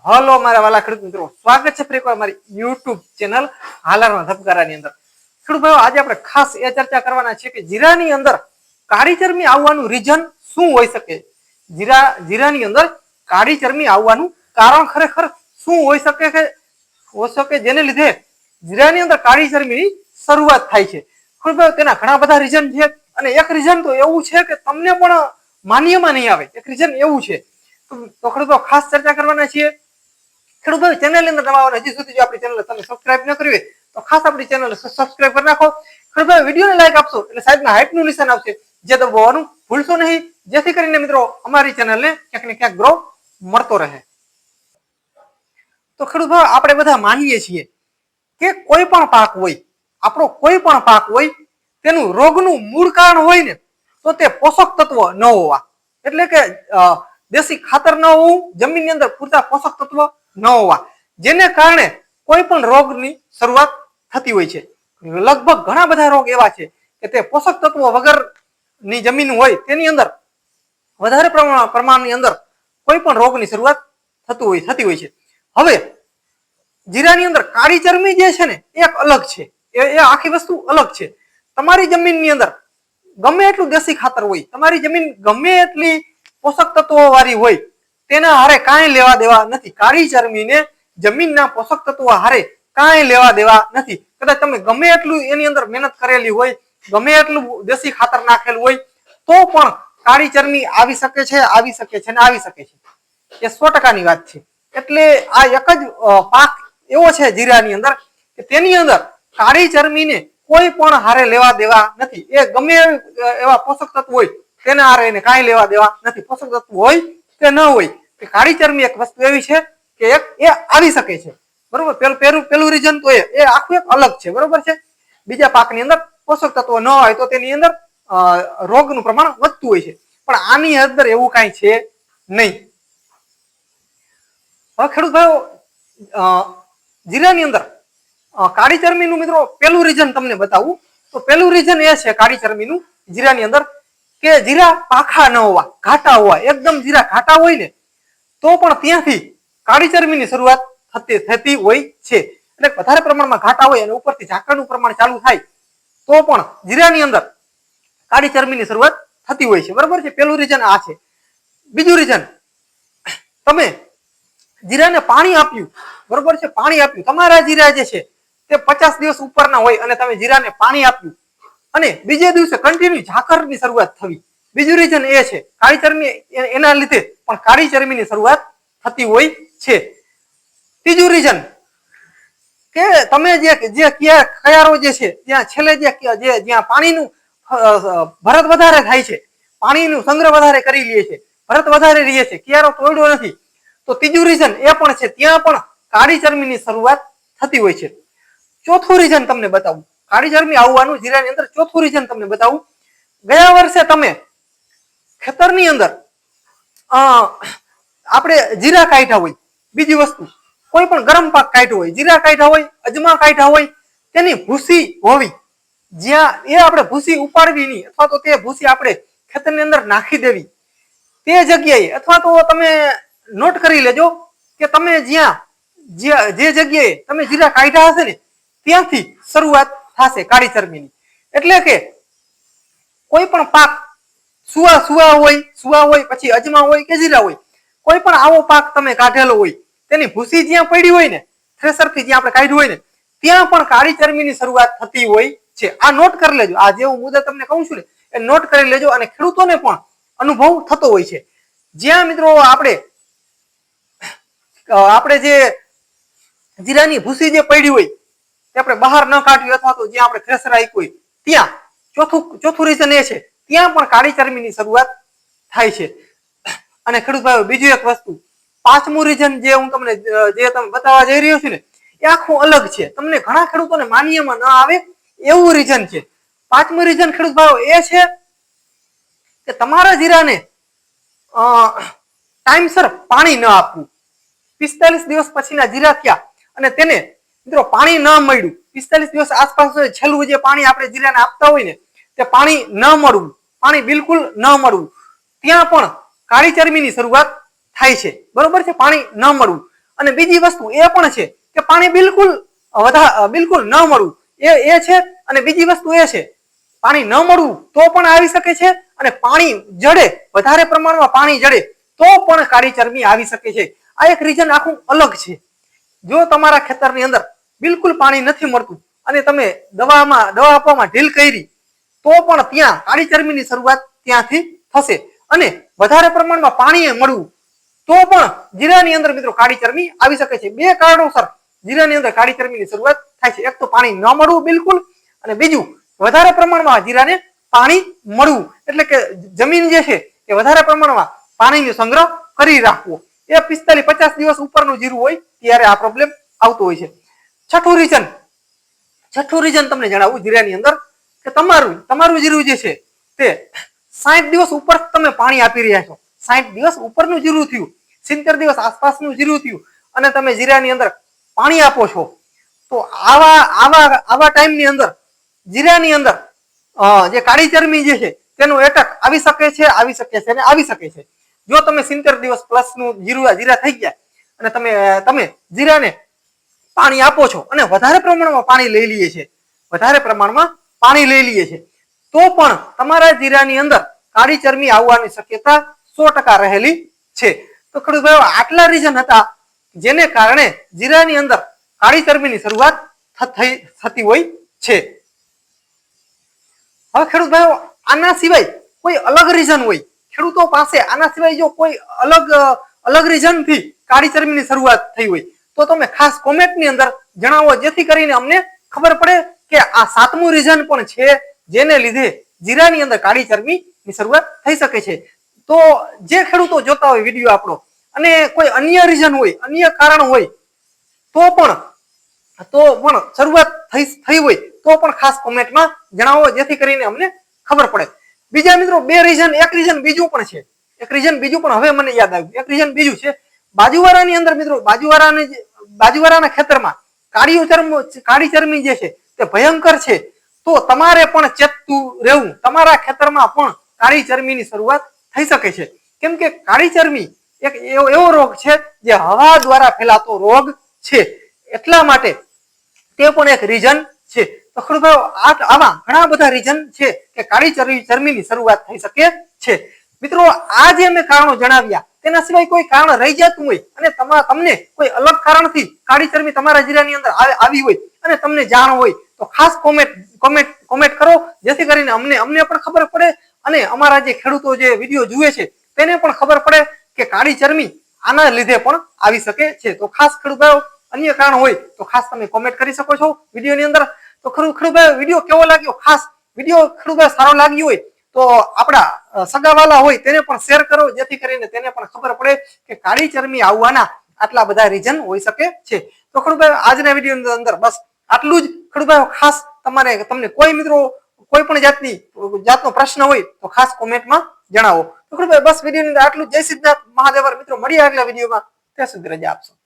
Hello મારા વાલા ખેડૂત મિત્રો, સ્વાગત છે ફરી એકવાર મારી યુટ્યુબ ચેનલ હાલારના ધબકારાની અંદર. ખેડૂત ભાઈઓ, આજે આપણે ખાસ એ ચર્ચા કરવાના છે કે જીરાની અંદર કાળી ચરમી આવવાનું રીઝન શું હોઈ શકે. જીરાની અંદર કાળી ચરમી આવવાનું કારણ ખરેખર શું હોઈ શકે જેને લીધે જીરાની અંદર કાળી ચરમીની શરૂઆત થાય છે. ખેડૂત ભાઈઓ, તેના ઘણા બધા રીઝન છે અને એક રીઝન તો એવું છે કે તમને પણ માન્યમાં નહીં આવે. એક રીઝન એવું છે તો ખેડૂત ભાઈઓ ખાસ ચર્ચા કરવાના છીએ. ખેડૂત ભાઈ, ચેનલની અંદર નવા હજી સુધી જો આપણી ચેનલ તમે સબસ્ક્રાઇબ ન કરી હોય તો ખાસ આપણી ચેનલ સબસ્ક્રાઇબ કરી નાખો. ખેડૂત ભાઈ, વિડીયોને લાઈક આપશો એટલે સાઈડમાં હાઈટનું નિશાન આવશે, જે દબાવવાનું ભૂલશો નહીં, જેથી કરીને મિત્રો અમારી ચેનલને ક્યાંક ને ક્યાંક ગ્રો મળતો રહે. તો ખેડૂત ભાઈ, આપણે બધા માનીએ છીએ કે કોઈ પણ પાક હોય, આપણો કોઈ પણ પાક હોય, તેનું રોગનું મૂળ કારણ હોય ને તો તે પોષક તત્વ ન હોવા, એટલે કે દેશી ખાતર ન હોવું, જમીનની અંદર પૂરતા પોષક તત્વ ન હોવા, જેને કારણે કોઈ પણ રોગની શરૂઆત થતી હોય છે. લગભગ ઘણા બધા રોગ એવા છે કે તે પોષક તત્વો વગરની જમીન હોય તેની અંદર વધારે પ્રમાણની અંદર કોઈ પણ રોગની શરૂઆત થતી હોય છે. હવે જીરાની અંદર કાળી ચરમી જે છે ને એક અલગ છે, એ આખી વસ્તુ અલગ છે. તમારી જમીનની અંદર ગમે એટલું દેશી ખાતર હોય, તમારી જમીન ગમે એટલી પોષક તત્વો વાળી હોય, તેના હારે કાંઈ લેવા દેવા નથી. કાળી ચરમીને જમીનના પોષક તત્વો હારે કાંઈ લેવા દેવા નથી. કદાચ તમે ગમે એટલું એની અંદર મહેનત કરેલી હોય, ગમે એટલું દેશી ખાતર નાખેલું હોય, તો પણ કાળી ચરમી આવી શકે છે ને આવી શકે છે. એ 100% વાત છે. એટલે આ એક જ પાક એવો છે જીરાની અંદર કે તેની અંદર કાળી ચરમીને કોઈ પણ હારે લેવા દેવા નથી. એ ગમે એવા પોષક તત્વ હોય તેના હારે એને કાંઈ લેવા દેવા નથી. પોષક તત્વ હોય કે ન હોય, કાળી ચરમી એક વસ્તુ એવી છે કે એ આવી શકે છે. બરોબર, પેલું રીઝન તો એ આખું એક અલગ છે. બરોબર છે. બીજા પાકની અંદર પોષક તત્વો ન હોય તો તેની અંદર રોગનું પ્રમાણ વધતું હોય છે, પણ આની અંદર એવું કાંઈ છે નહીં. હવે ખેડૂત ભાઈઓ, જીરાની અંદર કાળી ચરમીનું મિત્રો પેલું રીઝન તમને બતાવું તો પેલું રીઝન એ છે કાળી ચરમીનું જીરાની અંદર કે જીરા પાખા ન હોવા, ઘાટા હોવા. એકદમ જીરા ઘાટા હોય ને તો પણ ત્યાંથી કાળી ચરમીની શરૂઆત થતી હોય છે. એટલે વધારે પ્રમાણમાં ઘાટા હોય અને ઉપરથી ઝાકળનું પ્રમાણ ચાલુ થાય તો પણ જીરાની અંદર કાળી ચરમીની શરૂઆત થતી હોય છે. બરોબર છે. પેલું રીઝન આ છે. બીજું રીઝન, તમે જીરાને પાણી આપ્યું, બરોબર છે, પાણી આપ્યું, તમારા જીરા જે છે તે 50 દિવસ ઉપરના હોય અને તમે જીરાને પાણી આપ્યું અને બીજે દિવસે કન્ટિન્યુ ઝાકળની શરૂઆત થવી. બીજું રીઝન એ છે કાળી ચરમી, એના લીધે પણ કાળી ચરમીની શરૂઆત થતી હોય છે. ત્રીજું રીઝન કે તમે જે કયારો જે છે ત્યાં છેલ્લે જ્યાં પાણીનું ભરત વધારે થાય છે, પાણીનું સંગ્રહ વધારે કરી લે છે, ભરત વધારે રહે છે, કિયારો તોડ્યો નથી, તો ત્રીજું રીઝન એ પણ છે, ત્યાં પણ કાળી ચરમીની શરૂઆત થતી હોય છે. ચોથું રીઝન તમને બતાવું, કાળી ચરમી આવવાનું જીરાની અંદર ચોથું રીઝન તમને બતાવું. ગયા વર્ષે તમે ખેતરની અંદર આપણે જીરા કાઢ્યા હોય, બીજી વસ્તુ કોઈ પણ ગરમ પાક કાઢ્યો હોય, જીરા કાઢ્યા હોય, અજમા કાઢ્યા હોય, તેની ભૂસી હોવી, જ્યાં એ આપણે ભૂસી ઉપાડવી નહીં, અથવા તો તે ભૂસી આપણે ખેતરની અંદર નાખી દેવી. તે જગ્યાએ અથવા તો તમે નોટ કરી લેજો કે તમે જે જગ્યાએ તમે જીરા કાઢ્યા હશે ને ત્યાંથી શરૂઆત થશે કાળી ચરમીની. એટલે કે કોઈ પણ પાક સુવા હોય, પછી અજમા હોય કે જીરા હોય, કોઈ પણ આવો પાક તમે કાઢેલો હોય, તેની ભૂસી જ્યાં પડી હોય ને, થ્રેસરથી જ્યાં આપણે કાઢ્યું હોય ને, ત્યાં પણ કાળી ચરમીની શરૂઆત થતી હોય છે. આ નોટ કરી લેજો. આ જે હું મુદ્દા તમને કહું છું ને એ નોટ કરી લેજો, અને ખેડૂતોને પણ અનુભવ થતો હોય છે. જ્યાં મિત્રો આપણે જે જીરાની ભૂસી જે પડી હોય તે આપણે બહાર ન કાઢવી, અથવા તો જ્યાં આપણે થ્રેસર આપ્યું હોય ત્યાં ચોથું રીઝન એ છે, ત્યાં પણ કાળી ચરમીની શરૂઆત થાય છે. અને ખેડૂત ભાઈઓ, બીજું એક વસ્તુ, પાંચમું રીઝન જે હું તમને બતાવવા જઈ રહ્યો છું ને એ આખું અલગ છે. તમને ઘણા ખેડૂતોને માન્યમાં ન આવે એવું રીઝન છે. પાંચમું રીઝન ખેડૂત ભાઈઓ એ છે કે તમારા જીરાને ટાઈમસર પાણી ન આપવું. 45 દિવસ પછીના જીરા થયા અને તેને મિત્રો પાણી ન મળ્યું, 45 દિવસ આસપાસ છેલ્લું જે પાણી આપણે જીરાને આપતા હોય ને તે પાણી ન મળવું, પાણી બિલકુલ ન મળવું, ત્યાં પણ કાળી ચરમીની શરૂઆત થાય છે. બરોબર છે. પાણી ન મળવું. અને બીજી વસ્તુ એ પણ છે કે પાણી બિલકુલ ન મળવું એ છે. અને બીજી વસ્તુ એ છે પાણી ન મળવું તો પણ આવી શકે છે, અને પાણી જડે વધારે પ્રમાણમાં પાણી જડે તો પણ કાળી ચરબી આવી શકે છે. આ એક રીઝન આખું અલગ છે. જો તમારા ખેતરની અંદર બિલકુલ પાણી નથી મળતું અને તમે દવા આપવામાં ઢીલ કરી તો પણ ત્યાં કાળી ચરબીની શરૂઆત ત્યાંથી થશે. અને વધારે પ્રમાણમાં પાણી મળવું તો પણ જીરાની અંદર મિત્રો કાળી ચરબી આવી શકે છે. બે કારણોસર જીરાની અંદર કાળી ચરબીની શરૂઆત થાય છે. એક તો પાણી ન મળવું બિલકુલ, અને બીજું વધારે પ્રમાણમાં જીરાને પાણી મળવું, એટલે કે જમીન જે છે એ વધારે પ્રમાણમાં પાણીનો સંગ્રહ કરી રાખવો. એ 45-50 દિવસ ઉપરનું જીરું હોય ત્યારે આ પ્રોબ્લેમ આવતો હોય છે. છઠ્ઠું રીઝન તમને જણાવું જીરાની અંદર કે તમારું જીરું જે છે તે 60 દિવસ ઉપર તમે પાણી આપી રહ્યા છો. 60 દિવસ ઉપરનું જીરું થયું, 70 દિવસ આસપાસનું જીરું થયું અને તમે જીરાની અંદર પાણી આપો છો, તો આવા ટાઈમની અંદર જીરાની અંદર જે કાળી ચરબી જે છે તેનું એટક આવી શકે છે. જો તમે 70 દિવસ પ્લસનું જીરા થઈ ગયા અને તમે જીરાને પાણી આપો છો અને વધારે પ્રમાણમાં પાણી લઈ લઈએ છે તો પણ તમારા જીરાની અંદર કાળી ચરબી આવવાની શક્યતા 100% રહેલી છે. તો ખેડૂત ભાઈઓ આટલા રીઝન હતા જેને કારણે જીરાની અંદર કાળી ચરબીની શરૂઆત થતી હોય છે. હવે ખેડૂત ભાઈઓ આના સિવાય કોઈ અલગ રીઝન હોય ખેડૂતો પાસે, આના સિવાય જો કોઈ અલગ રીઝન થી કાળી ચરબીની શરૂઆત થઈ હોય તો તમે ખાસ કોમેન્ટની અંદર જણાવો, જેથી કરીને અમને ખબર પડે કે આ 7મું રીઝન પણ છે જેને લીધે જીરાની અંદર કાળી ચરબીની શરૂઆત થઈ શકે છે. તો જે ખેડૂતો જોતા હોય વિડીયો આપણો અને કોઈ અન્ય રીઝન હોય, અન્ય કારણ હોય તો પણ શરૂઆત થઈ હોય તો પણ ખાસ કોમેન્ટમાં જણાવો, જેથી કરીને અમને ખબર પડે. બીજા મિત્રો બે રીઝન, એક રીઝન બીજું પણ હવે મને યાદ આવ્યું. એક રીઝન બીજું છે બાજુવાળાની અંદર મિત્રો, બાજુવાળાના ખેતરમાં કાળી ચરબી જે છે તે ભયંકર છે. તો તમારે પણ ચેતતું રહેવું, તમારા ખેતરમાં પણ કાળી ચરબીની શરૂઆત થઈ શકે છે. કેમ કે કાળી ચરબી એક એવો રોગ છે જે હવા દ્વારા ફેલાતો રોગ છે, એટલા માટે તે પણ એક રીઝન છે. તો ખેડૂતો આવા ઘણા બધા રીઝન છે કે કાળી ચરબીની શરૂઆત થઈ શકે છે. મિત્રો આ જે મેં કારણો જણાવ્યા તેના સિવાય કોઈ કારણ રહી જતું હોય અને તમને કોઈ અલગ કારણથી કાળી ચરબી તમારા જીરાની અંદર આવી હોય અને તમને જાણ હોય તો ખાસ કોમેન્ટ કરો, જેથી કરીને અમને પણ ખબર પડે અને અમારા જે ખેડૂતો જે વિડીયો જુએ છે તેને પણ ખબર પડે કે કાળી ચરબી આના લીધે પણ આવી શકે છે. તો ખાસ ખેડૂતો અન્ય કારણ હોય તો ખાસ તમે કોમેન્ટ કરી શકો છો વિડીયોની અંદર. તો ખેડૂતો વિડીયો કેવો લાગ્યો, ખાસ વિડીયો ખેડૂતો સારો લાગ્યો હોય તો આપણા સગાવાલા હોય તેને પણ શેર કરો, જેથી કરીને તેને પણ ખબર પડે કે કાળી ચરબી આવવાના આટલા બધા રીઝન હોઈ શકે છે. તો ખેડૂતો આજના વિડીયોની અંદર બસ આટલું જ. ખેડૂતો ખાસ તમને કોઈ મિત્રો કોઈ પણ જાતનો પ્રશ્ન હોય તો ખાસ કોમેન્ટમાં જણાવો. તો ખેડૂતો બસ વિડીયોની અંદર આટલું. જય સિદ્ધાર્થ મહાદેવ. મિત્રો મળીએ આગલા વિડીયોમાં, ત્યાં સુધી રજા આપશો.